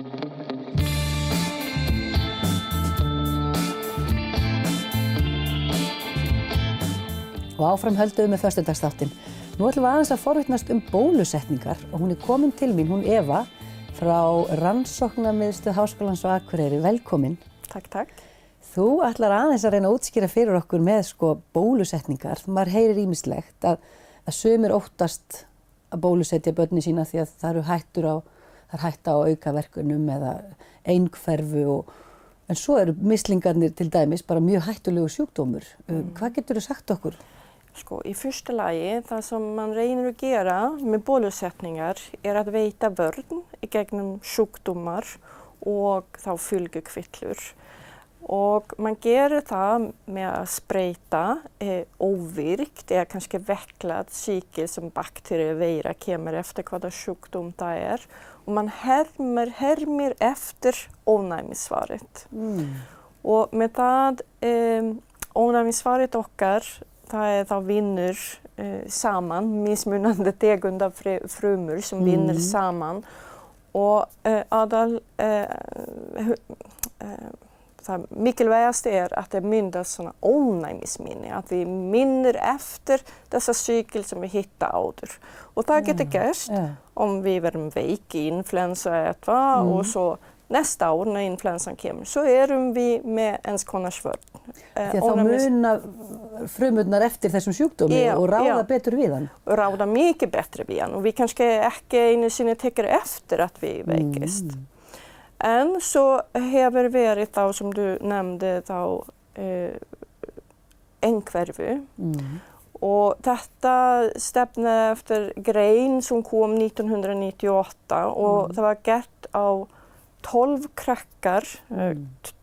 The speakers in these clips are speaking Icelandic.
Og áfram höldum við með föstudagsþáttinn. Nú ætlum við aðeins að forvitnast bólusetningar og hún komin til mín, hún Eva, frá Rannsóknamiðstöð Háskólans á Akureyri. Velkomin. Takk, takk. Þú ætlar aðeins að reyna að útskýra fyrir okkur með bólusetningar. Maður heyrir ýmislegt að sumir óttast að bólusetja börnin sína því að það er hætta á aukaverkunum eða einhverfu en svo eru mislingarnir til dæmis bara mjög hættulegu sjúkdómur. Hvað geturðu sagt okkur? I fyrsta lagi, það som man reynir að gera með bólusetningar að veita vörn í gegnum sjúkdómar og þá fylgikvillur. Og man gerir það með að spreyta óvirkt eða kannski vekklað sýki sem bakteríu veira kemur eftir hvaða sjúkdóm það og man hermir eftir ónæmisvarið. Og með það ónæmisvarið okkar það þá vinnur saman, mismunandi tegunda frumur som vinner saman og það mikilvægaste att det myndas såna ónæmisminni, att vi minner efter dessa cykel som vi hittar áður. Och det getur gerst om vi verðum veik í influensa och så nästa år när influensan kommer så vi med ens konar svörn. Því að þá muna frumurnar eftir þessum sjúkdómi og ráða betur við hann. Och ráða mycket bättre við hann och vi kanske ekki einu sinni tekur eftir att vi veikist. En så hefur verið þá som du nämnde þá einhverfu. Och detta stefnade efter grein som kom 1998 och det var gert á 12 krakkar,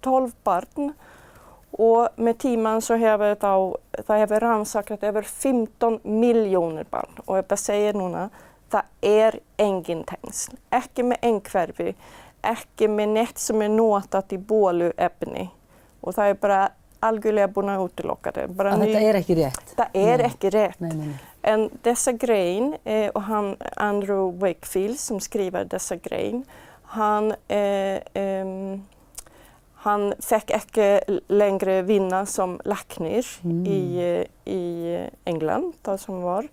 12 barn och med tíman så hefur það hefur rannsakað över 15 miljoner barn och jag bara säger núna, það engin tengsl, ekki með einhverfu, ekki með neitt sem notat í bóluefni og það bara algjörlega búin að útiloka det. Þetta ekki rétt? Það ekki rétt. Nei. En dessa grein och han Andrew Wakefield som skriver dessa grein, han fick ekki längre vinna som läknir i England, där som var.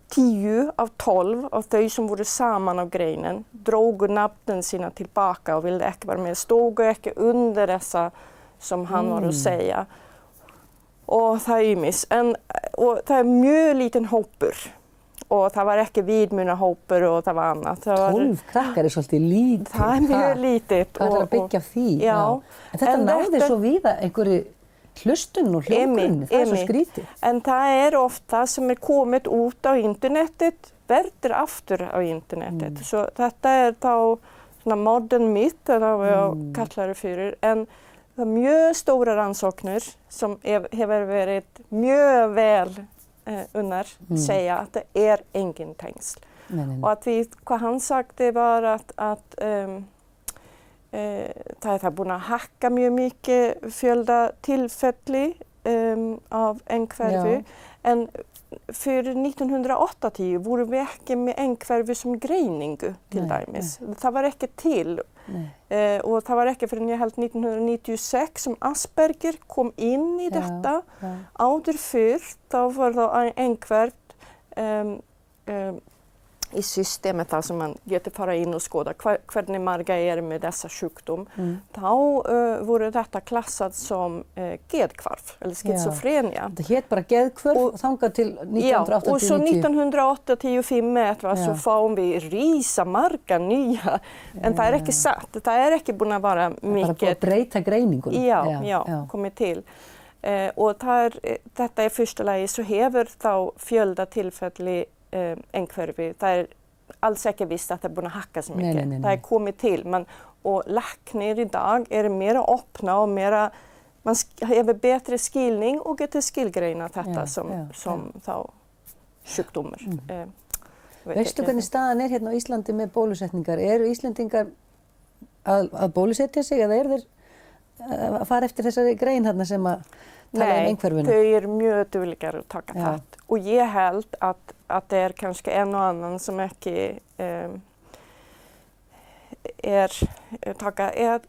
10 av 12 av þau som voru saman á greinen drógu nafnen sina tillbaka och ville ekki vara med. Stod ekki under dessa som han var att säga. Och það ýmis. Och það mjög liten hópur. Og það var ekki viðmuna hópur og það var annað. 12 krakkar svolítið lítið. Það mjög lítið. Hvað að byggja því? Já. En þetta náði svo víða einhverju hlustun og hljómgrunn, það svo skrítið. En það ofta sem komið út á internetið, verður aftur á internetið. Så þetta þá svona modern myth, það við kallar det fyrir. En það mjög stóra rannsóknir som hefur verið mjög vel unnar säga att det ingen tengsl. Och att vad han sagde var att það er búin að hakka mjög mikið fjölda tilfelli av einhverfu. En för 1980 voru við ekki með einhverfu som greiningu til dæmis. Það var ekki til. Och það var ekki fyrir 1996 som Asperger kom in i detta. Áður fyrr þá var það einhvert i systemet där som man getur fara in och skåda hvernig marga med dessa sjukdom. Då vore detta klassat som geðhvarf eller schizofrenia. Det heter bara geðhvarf och þangað til 1980. Ja, och så 1985 så får vi risa marga nya. En það ekki satt. Það ekki búin að vara mycket. Bara breyta greiningun. Ja, kommit till. Och detta första läge så hefur þá fjölda tilfelli einhverfi. Það alls ekki visst att det búin að hakka så mycket. Nej. Það kommit till. Och läknir idag mer öppna och mer man har bättre skilning och getur skilgreina detta som þá sjúkdómar. Veistu hvernig staðan hérna á Íslandi með bólusetningar? Eru Íslendingar að bólusetja sig eða þeir að fara eftir þessari grein hérna sem að tala einhverfuna? Nej, þau mjög duglegar að taka þátt. Och jag held att det kanske en och annan som ekki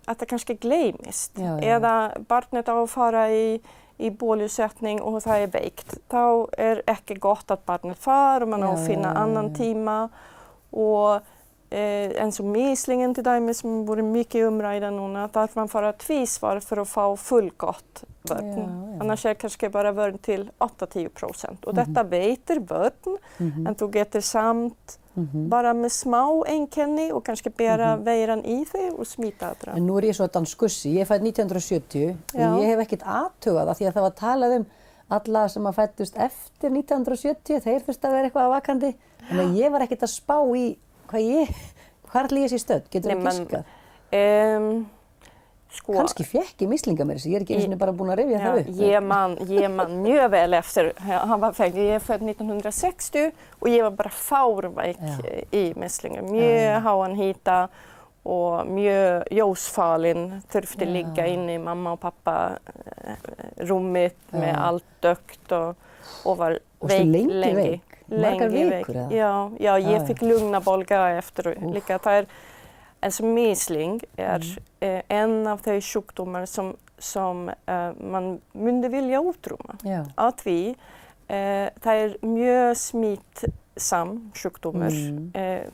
att det kanske glömist. Ja. Eða barnet á að fara í bólusetning og það er veikt. Þá er ekki gott að barnet far og man á að finna annan tíma. Og eins og mislingen til dæmis som voru mikið umræða núna, þarf man fara tvísvar för att få fullgott vörn. Annars är kanske bara vörn till 8-10%. Och detta veiter vörn, en þú getur samt bara með smá einkenni og kannski bera veiran í þig og smita aðra. En nú er ég svo danskussi, ég er fædd 1970 og ég hef ekkert athugað það því að það var talað alla sem að fæddust eftir 1970, þeir þurftu að vera eitthvað vakandi. En ég var ekkert að spá í hvar ætli ég sé stödd, getur þú giskað? Kannski fékk ég mislinga með þessu, ég er ekki einu sinni bara búin að rifja það upp. Ég man mjög vel eftir, hann var fædd, ég er född 1960 og ég var bara fárveik í mislinga, mjög háan hita og mjög ljósfalin, þurfti liggja inn í mamma og pappa rúmið með allt dögt og var veik lengi. Margar vikur eða? Já, ég fick lugnabólga efter líka. Það en som misling en av de sjukdomar som man myndi vilja utroma. Att vi það mjög smittsam sjukdomar.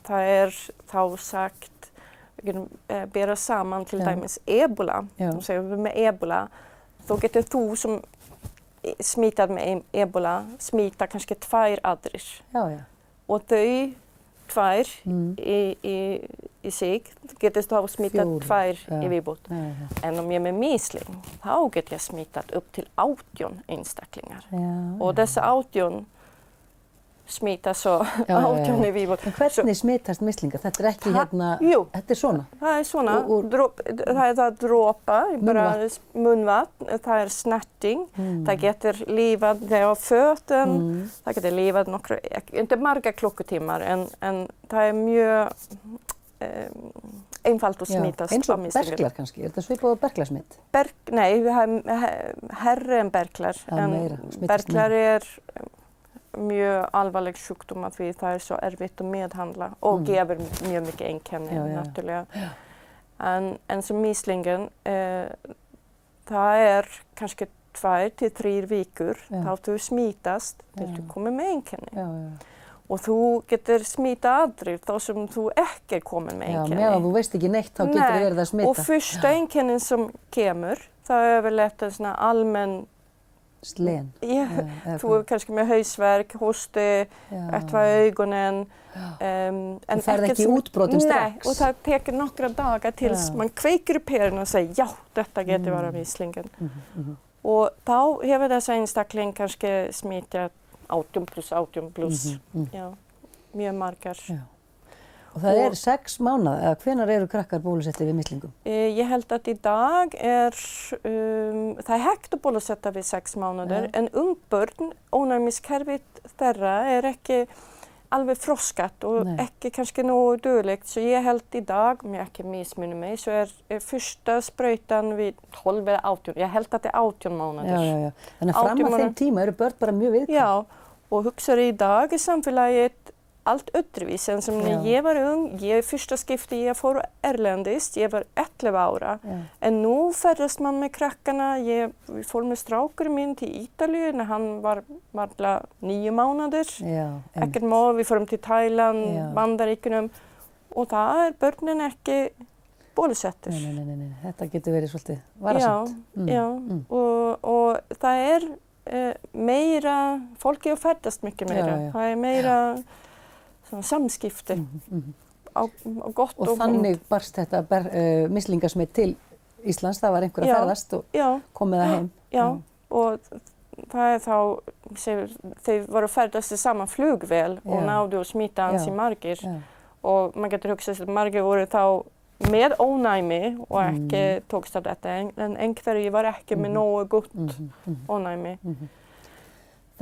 Það þá sagt bera saman til dæmis ebola. Och så med ebola då getur þú som smittad med ebola smittar kanske 2 aðrir. Och þau 2 í sig getur þá smittat 2 í viðbót. En om ég með misling, þá get ég smittat upp til 18 einstaklingar. Och dessa 18 smittar så 18 í viðbót. En hvernig smittast mislingar? Þetta ekki þetta svona? Það svona. Það það dropa, bara munnvatn, það snerting. Það getur lífað þegar föten, það getur lífað nokkra, inte marga klukkutímar, en það mjög einfalt að smittast af mislingar. Eins og berklar kannski, þetta svipað á berklasmitt? Nei, herri en berklar. Berklar mjög alvarleg sjukdom att vi það så erfitt att medhandla och ger mjög mycket einkenni naturligt. En som mislingen það kanske 2 till 3 vikur þá þú smittast til þú kommer med einkenni. Og þú getur smita aðrir þá sem þú ekki komin með einkenni. Meðan þú veist ekki neitt þá getur verið að smita. Og fyrsta einkennin som kemur, það överlätt en sån allmän slen. Þú kannski með hausverk, hosti, eitthvað í augunin. Þú færð ekki útbrotin strax. Nei, og það tekur nokkra dagar tills man kveikir upp perun og segir já, þetta getur vara mislingen. Og þá hefur þessa einstakling kannski smittat 18+. Já, mjög margar. Og það 6 mánaða, eða hvenær eru krakkar bólusettir við mislingum? Ég held að í dag það hægt að bólusetta við 6 mánaðir, en ungbörn, ónæmiskerfið þeirra ekki alveg froskat og ekki kannski nógu dugligt. Så ég held í dag, om jag ekki mismunir mig, så fyrsta sprautan við 12 eða 18. Ég held að þetta 18 mánaðir. Já. Þannig að fram að þeim tíma eru börn bara mjög viðkvæm. Já, og hugsaðu í dag samfélagið allt öðruvísi en som när jag var ung, första skiftet jag får erlendist, jag var 11 ára. En nu färdas man med krakkarna, vi får med strákur min till Italien när han var bara 9 månader. Ekkert mál, vi får till Thailand, Bandaríkjunum og það börnin ekki bólusettir. Nei, þetta getur verið svolítið varasamt. Já, og það meira, fólk að færdast mycket meira. Það meira samskipti á gott og þannig barst þetta mislingasmitt til Íslands, það var einhver að ferðast og komið það heim. Já, og það þá, þeir voru að ferðast í saman flugvél og náðu að smita ansi margir. Og man getur hugsað að margir voru þá með ónæmi og ekki tókst af þetta, en einhverju var ekki með nógu gott ónæmi.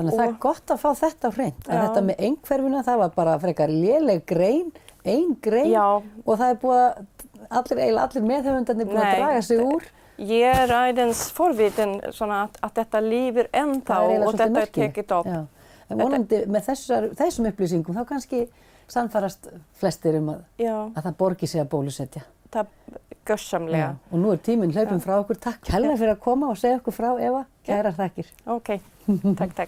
Þannig að það gott að fá þetta á hreint, að þetta með einhverfuna, það var bara frekar léleg grein, ein grein og það búið að allir meðhöfundarnir búið að draga sig úr. Ég aðeins forvitin svona að þetta lífir ennþá og þetta tekið upp. En vonandi með þessum upplýsingum þá kannski sannfærast flestir að það borgi sig að bólusetja. Það gjörsamlega. Og nú tíminn hlaupinn frá okkur. Takk kærlega fyrir að koma og segja okkur frá, Eva. Kærar þakkir. Ok, takk.